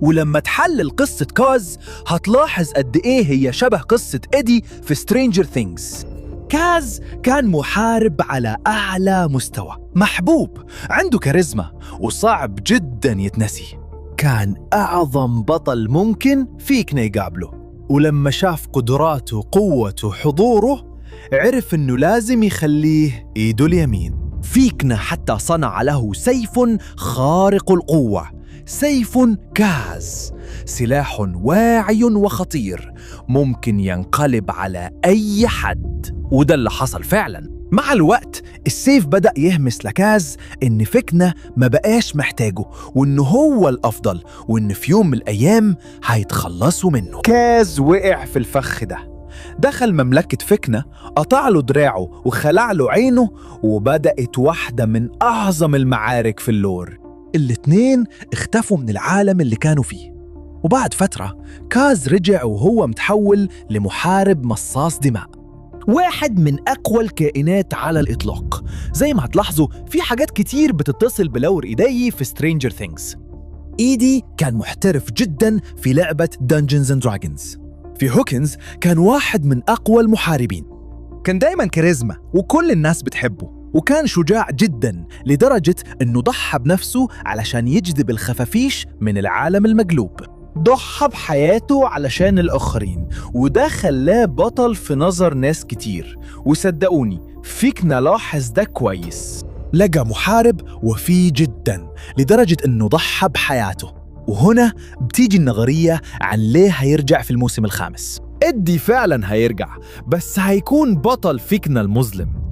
ولما تحلل قصة كاز هتلاحظ قد إيه هي شبه قصة إيدي في سترينجر ثينجز. كاز كان محارب على أعلى مستوى، محبوب، عنده كاريزما وصعب جداً يتنسي. كان أعظم بطل ممكن فيكنا يقابله، ولما شاف قدراته وقوته وحضوره عرف إنه لازم يخليه إيده اليمين. فيكنا حتى صنع له سيف خارق القوة، سيف كاز، سلاح واعي وخطير ممكن ينقلب على أي حد. وده اللي حصل فعلا. مع الوقت السيف بدأ يهمس لكاز إن فيكنا ما بقاش محتاجه، وإنه هو الأفضل، وإن في يوم من الأيام هيتخلصوا منه. كاز وقع في الفخ ده، دخل مملكة فيكنا، قطع له دراعه وخلع له عينه، وبدأت واحدة من أعظم المعارك في اللور. الاتنين اختفوا من العالم اللي كانوا فيه. وبعد فترة كاز رجع وهو متحول لمحارب مصاص دماء، واحد من أقوى الكائنات على الإطلاق. زي ما هتلاحظوا في حاجات كتير بتتصل بلور إيدي في سترينجر ثينجز. إيدي كان محترف جدا في لعبة Dungeons and Dragons. في هوكنز كان واحد من أقوى المحاربين، كان دايما كاريزما وكل الناس بتحبه، وكان شجاع جدا لدرجة أنه ضحى بنفسه علشان يجذب الخفافيش من العالم المقلوب. ضحى بحياته علشان الآخرين، وده خلاه بطل في نظر ناس كتير. وصدقوني فيكنا لاحظ ده كويس. لقى محارب وفي جدا لدرجة أنه ضحى بحياته. وهنا بتيجي النظرية عن ليه هيرجع في الموسم الخامس. إدي فعلا هيرجع، بس هيكون بطل فيكنا المظلم.